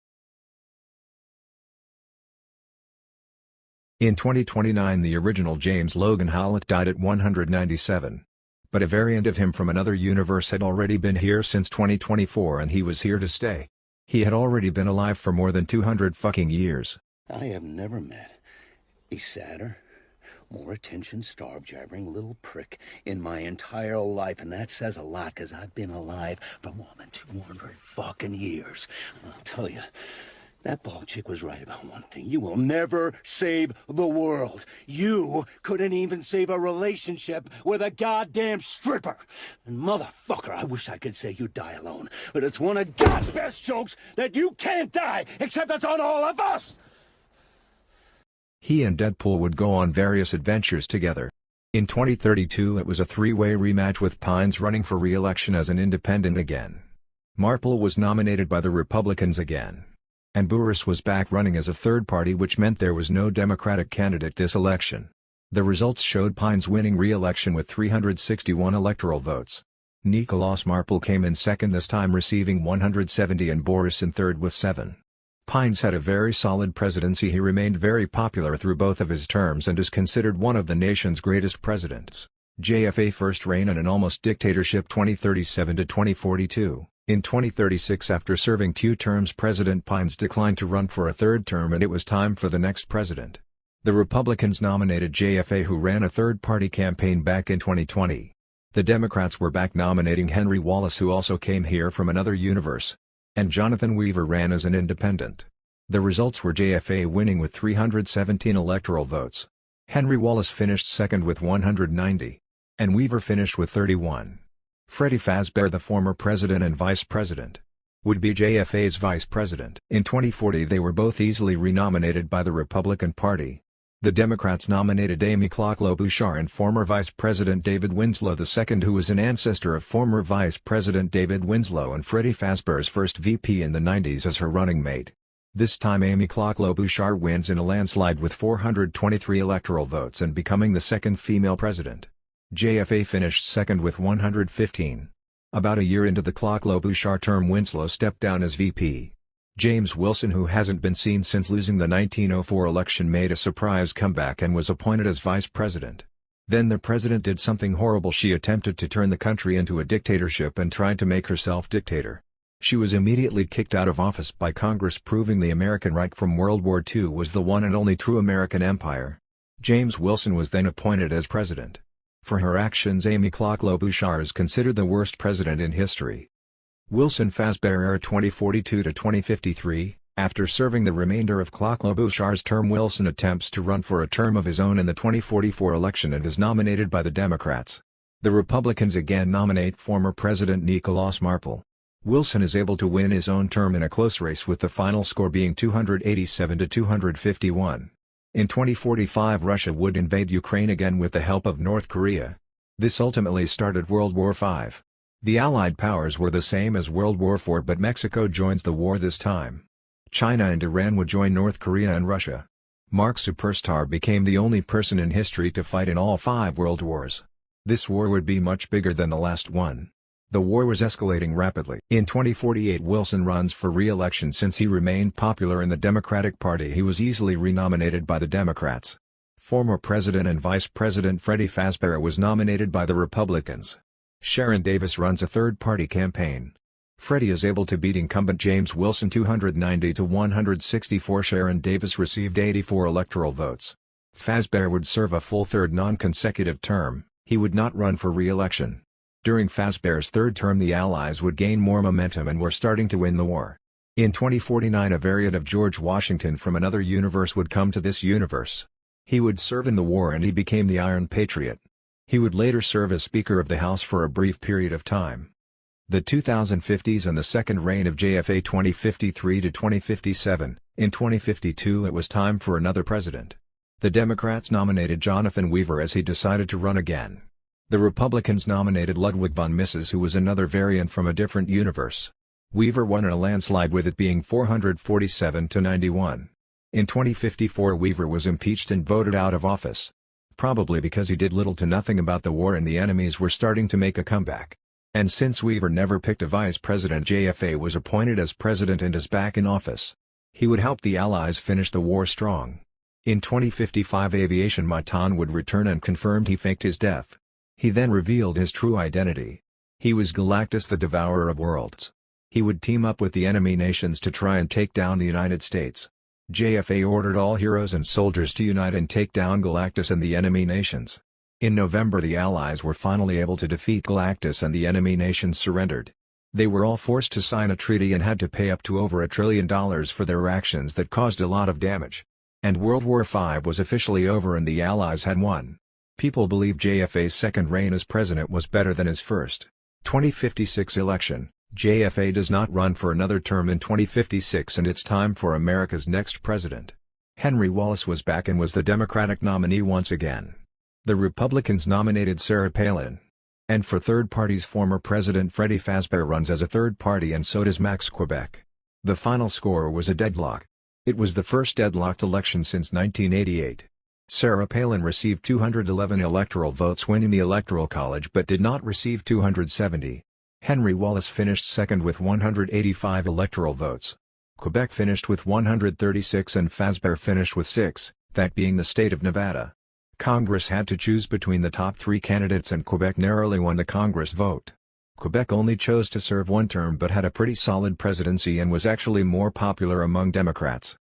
In 2029, the original James Logan Howlett died at 197. But a variant of him from another universe had already been here since 2024, and he was here to stay. He had already been alive for more than 200 fucking years. I have never met a sadder, more attention-starved, jabbering little prick in my entire life, and that says a lot, because I've been alive for more than 200 fucking years. And I'll tell you, that bald chick was right about one thing. You will never save the world. You couldn't even save a relationship with a goddamn stripper. And motherfucker, I wish I could say you die alone, but it's one of God's best jokes that you can't die, except it's on all of us! He and Deadpool would go on various adventures together. In 2032 it was a 3-way rematch with Pines running for re-election as an independent again. Marple was nominated by the Republicans again. And Burris was back running as a third party, which meant there was no Democratic candidate this election. The results showed Pines winning re-election with 361 electoral votes. Nicholas Marple came in second this time, receiving 170, and Burris in third with 7. Pines had a very solid presidency. He remained very popular through both of his terms and is considered one of the nation's greatest presidents. JFK first reign in an almost dictatorship 2037 to 2042. In 2036, after serving 2 terms, President Pines declined to run for a third term and it was time for the next president. The Republicans nominated JFK, who ran a third-party campaign back in 2020. The Democrats were back nominating Henry Wallace, who also came here from another universe. And Jonathan Weaver ran as an independent. The results were JFK winning with 317 electoral votes. Henry Wallace finished second with 190. And Weaver finished with 31. Freddie Fazbear, the former president and vice president, would be JFK's vice president. In 2040 they were both easily renominated by the Republican Party. The Democrats nominated Amy Klobuchar and former Vice President David Winslow II, who was an ancestor of former Vice President David Winslow and Freddie Fazbear's first VP in the 90s, as her running mate. This time Amy Klobuchar wins in a landslide with 423 electoral votes and becoming the second female president. JFK finished second with 115. About a year into the Klobuchar term, Winslow stepped down as VP. James Wilson, who hasn't been seen since losing the 1904 election, made a surprise comeback and was appointed as vice president. Then the president did something horrible. She attempted to turn the country into a dictatorship and tried to make herself dictator. She was immediately kicked out of office by Congress, proving the American Reich from World War II was the one and only true American empire. James Wilson was then appointed as president. For her actions, Amy Klobuchar is considered the worst president in history. Wilson-Fazbear era 2042 to 2053. After serving the remainder of Klobuchar's term, Wilson attempts to run for a term of his own in the 2044 election and is nominated by the Democrats. The Republicans again nominate former President Nicolás Marple. Wilson is able to win his own term in a close race, with the final score being 287 to 251. In 2045, Russia would invade Ukraine again with the help of North Korea. This ultimately started World War V. The Allied powers were the same as World War IV, but Mexico joins the war this time. China and Iran would join North Korea and Russia. Mark Superstar became the only person in history to fight in all 5 world wars. This war would be much bigger than the last one. The war was escalating rapidly. In 2048, Wilson runs for re-election. Since he remained popular in the Democratic Party, he was easily renominated by the Democrats. Former President and Vice President Freddie Fazbear was nominated by the Republicans. Sharon Davis runs a third-party campaign. Freddie is able to beat incumbent James Wilson 290 to 164. Sharon Davis received 84 electoral votes. Fazbear would serve a full third non-consecutive term. He would not run for re-election. During Fazbear's third term, the Allies would gain more momentum and were starting to win the war. In 2049, a variant of George Washington from another universe would come to this universe. He would serve in the war and he became the Iron Patriot. He would later serve as Speaker of the House for a brief period of time. The 2050s and the second reign of JFK 2053 to 2057. In 2052 it was time for another president. The Democrats nominated Jonathan Weaver as he decided to run again. The Republicans nominated Ludwig von Mises, who was another variant from a different universe. Weaver won in a landslide, with it being 447 to 91. In 2054 Weaver was impeached and voted out of office. Probably because he did little to nothing about the war and the enemies were starting to make a comeback. And since Weaver never picked a vice president, JFK was appointed as president and is back in office. He would help the Allies finish the war strong. In 2055 Aviation Maitan would return and confirmed he faked his death. He then revealed his true identity. He was Galactus, the Devourer of Worlds. He would team up with the enemy nations to try and take down the United States. JFK ordered all heroes and soldiers to unite and take down Galactus and the enemy nations. In November, the Allies were finally able to defeat Galactus and the enemy nations surrendered. They were all forced to sign a treaty and had to pay up to over $1 trillion for their actions that caused a lot of damage. And World War V was officially over and the Allies had won. People believe JFK's second reign as president was better than his first. 2056 election. JFK does not run for another term in 2056 and it's time for America's next president. Henry Wallace was back and was the Democratic nominee once again. The Republicans nominated Sarah Palin. And for third parties, former President Freddie Fazbear runs as a third party and so does Max Quebec. The final score was a deadlock. It was the first deadlocked election since 1988. Sarah Palin received 211 electoral votes, winning the Electoral College, but did not receive 270. Henry Wallace finished second with 185 electoral votes. Quebec finished with 136 and Fazbear finished with 6, that being the state of Nevada. Congress had to choose between the top 3 candidates and Quebec narrowly won the Congress vote. Quebec only chose to serve one term but had a pretty solid presidency and was actually more popular among Democrats.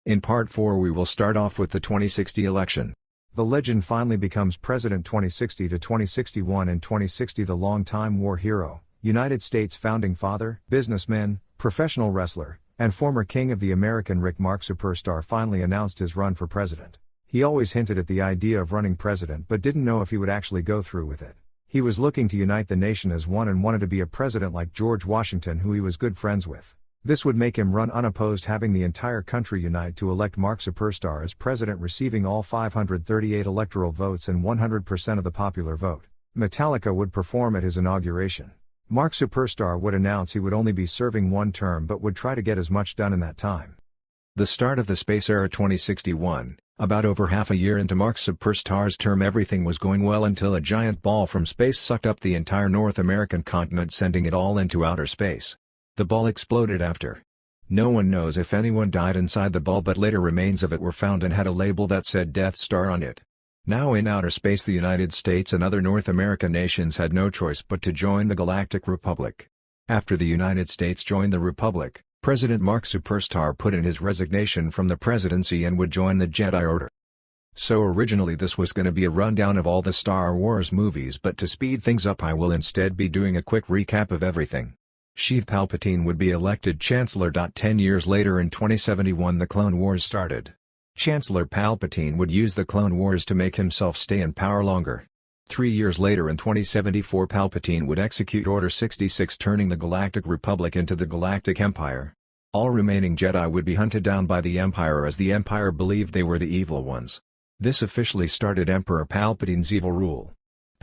In Part 4 we will start off with the 2060 election. The legend finally becomes president 2060 to 2061. In 2060, the longtime war hero, United States founding father, businessman, professional wrestler, and former king of the American Mark Superstar finally announced his run for president. He always hinted at the idea of running president but didn't know if he would actually go through with it. He was looking to unite the nation as one and wanted to be a president like George Washington, who he was good friends with. This would make him run unopposed, having the entire country unite to elect Mark Superstar as president, receiving all 538 electoral votes and 100% of the popular vote. Metallica would perform at his inauguration. Mark Superstar would announce he would only be serving one term but would try to get as much done in that time. The start of the space era 2061, about over half a year into Mark Superstar's term, everything was going well until a giant ball from space sucked up the entire North American continent, sending it all into outer space. The ball exploded after. No one knows if anyone died inside the ball, but later remains of it were found and had a label that said Death Star on it. Now in outer space, the United States and other North American nations had no choice but to join the Galactic Republic. After the United States joined the Republic, President Mark Superstar put in his resignation from the presidency and would join the Jedi Order. So originally this was going to be a rundown of all the Star Wars movies, but to speed things up I will instead be doing a quick recap of everything. Sheev Palpatine would be elected Chancellor. 10 years later in 2071 the Clone Wars started. Chancellor Palpatine would use the Clone Wars to make himself stay in power longer. 3 years later in 2074 Palpatine would execute Order 66, turning the Galactic Republic into the Galactic Empire. All remaining Jedi would be hunted down by the Empire as the Empire believed they were the evil ones. This officially started Emperor Palpatine's evil rule.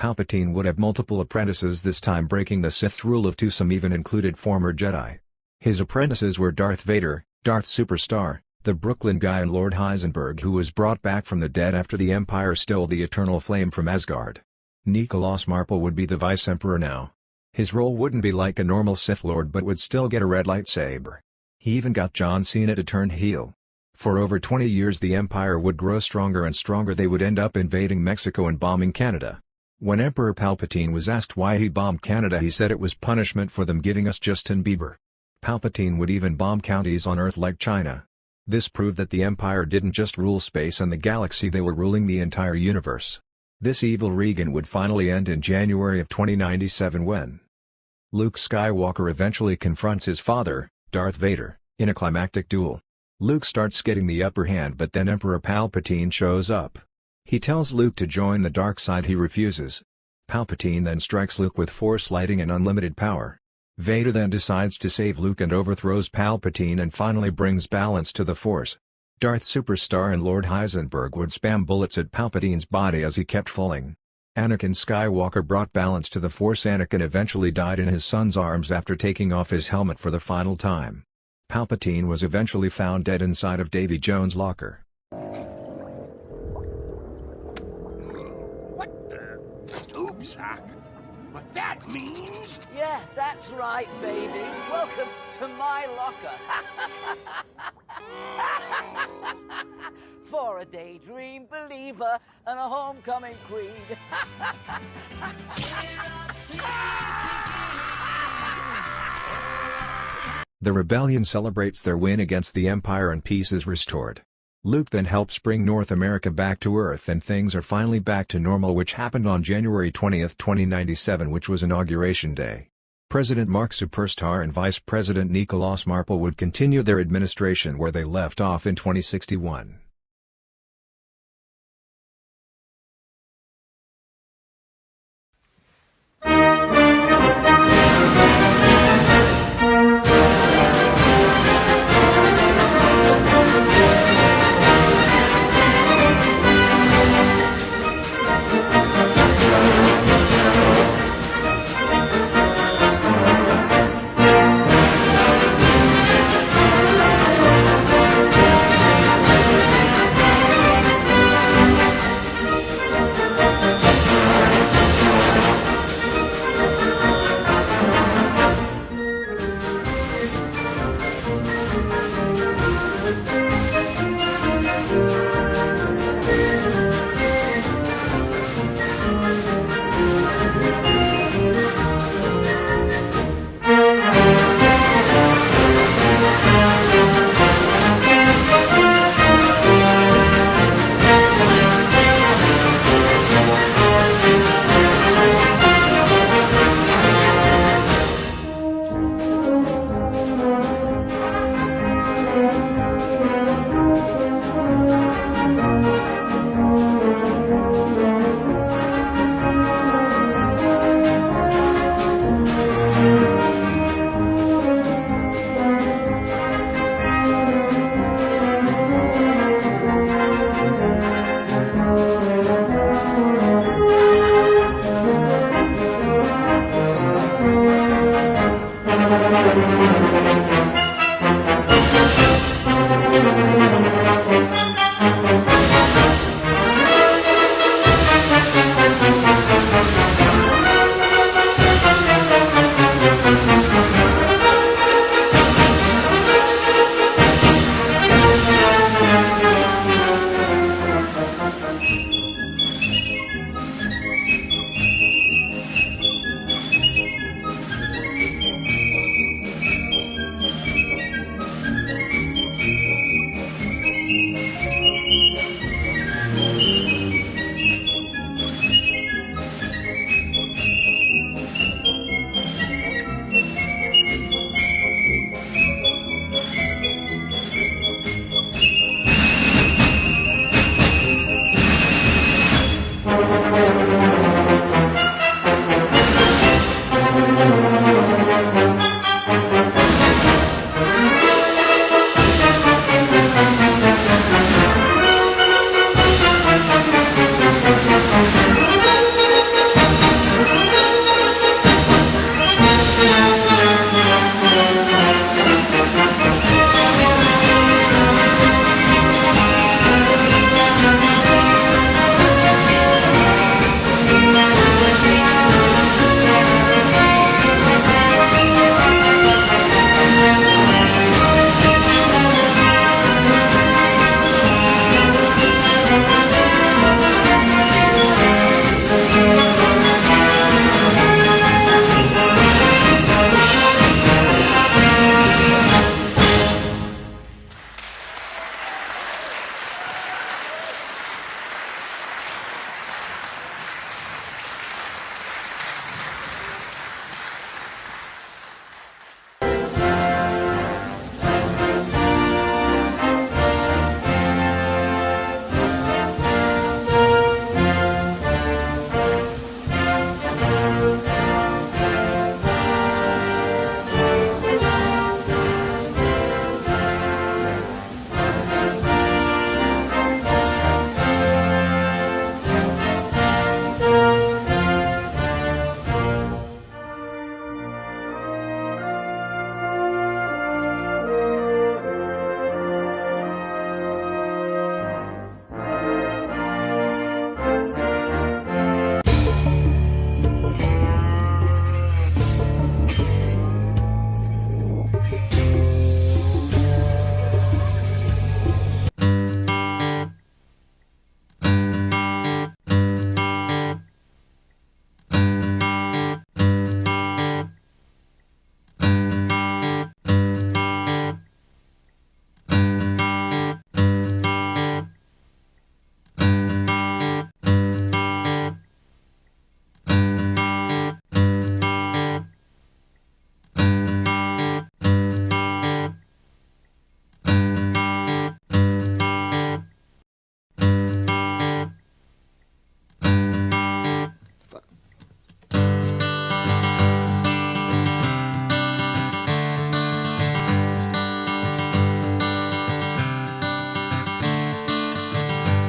Palpatine would have multiple apprentices, this time breaking the Sith's rule of two. Some even included former Jedi. His apprentices were Darth Vader, Darth Superstar, the Brooklyn guy, and Lord Heisenberg, who was brought back from the dead after the Empire stole the Eternal Flame from Asgard. Nicholas Marple would be the Vice Emperor now. His role wouldn't be like a normal Sith Lord but would still get a red lightsaber. He even got John Cena to turn heel. For over 20 years the Empire would grow stronger and stronger. They would end up invading Mexico and bombing Canada. When Emperor Palpatine was asked why he bombed Canada, he said it was punishment for them giving us Justin Bieber. Palpatine would even bomb counties on Earth like China. This proved that the Empire didn't just rule space and the galaxy, they were ruling the entire universe. This evil reign would finally end in January of 2097 when Luke Skywalker eventually confronts his father, Darth Vader, in a climactic duel. Luke starts getting the upper hand, but then Emperor Palpatine shows up. He tells Luke to join the dark side. He refuses. Palpatine then strikes Luke with Force lightning and unlimited power. Vader then decides to save Luke and overthrows Palpatine and finally brings balance to the Force. Darth Superstar and Lord Heisenberg would spam bullets at Palpatine's body as he kept falling. Anakin Skywalker brought balance to the Force. Anakin eventually died in his son's arms after taking off his helmet for the final time. Palpatine was eventually found dead inside of Davy Jones' locker. What the? Tube sock? What that means? Yeah, that's right, baby. Welcome to my locker. For a daydream believer and a homecoming queen. The rebellion celebrates their win against the Empire and peace is restored. Luke then helps bring North America back to Earth and things are finally back to normal, which happened on January 20, 2097, which was Inauguration Day. President Mark Superstar and Vice President Nicholas Marple would continue their administration where they left off in 2061.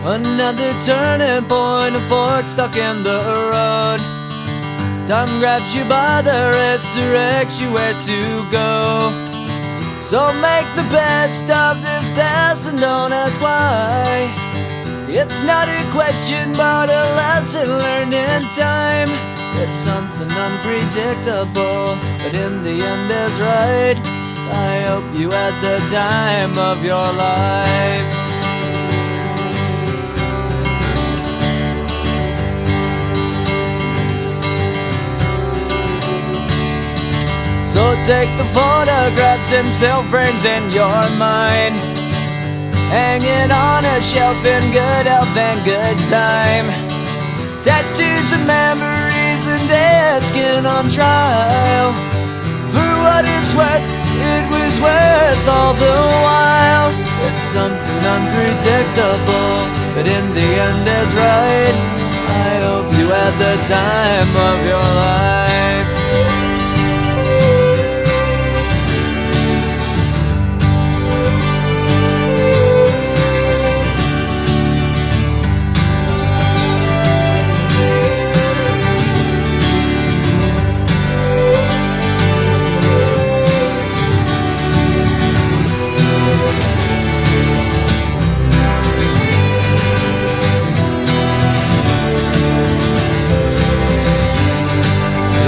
Another turning point, a fork stuck in the road. Time grabs you by the wrist, directs you where to go. So make the best of this test and don't ask why. It's not a question but a lesson learned in time. It's something unpredictable, but in the end is right. I hope you had the time of your life. So take the photographs and still frames in your mind, hang it on a shelf in good health and good time. Tattoos and memories and dead skin on trial. For what it's worth, it was worth all the while. It's something unpredictable, but in the end is right. I hope you had the time of your life.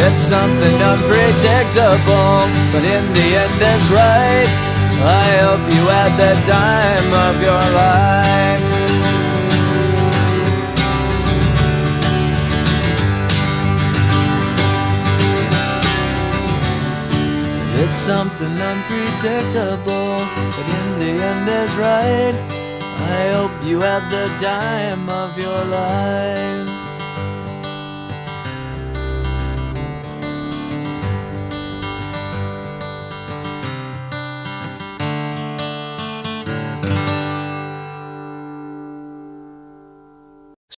It's something unpredictable, but in the end it's right. I hope you had the time of your life. It's something unpredictable, but in the end is right. I hope you had the time of your life.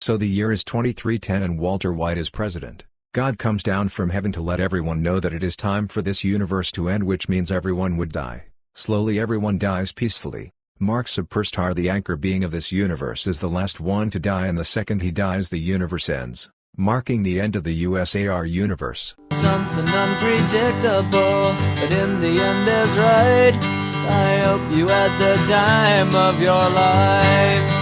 So the year is 2310 and Walter White is president. God comes down from heaven to let everyone know that it is time for this universe to end, which means everyone would die. Slowly everyone dies peacefully. Mark Superstar, the anchor being of this universe, is the last one to die, and the second he dies the universe ends, marking the end of the USAR universe. Something unpredictable, but in the end is right. I hope you had the time of your life.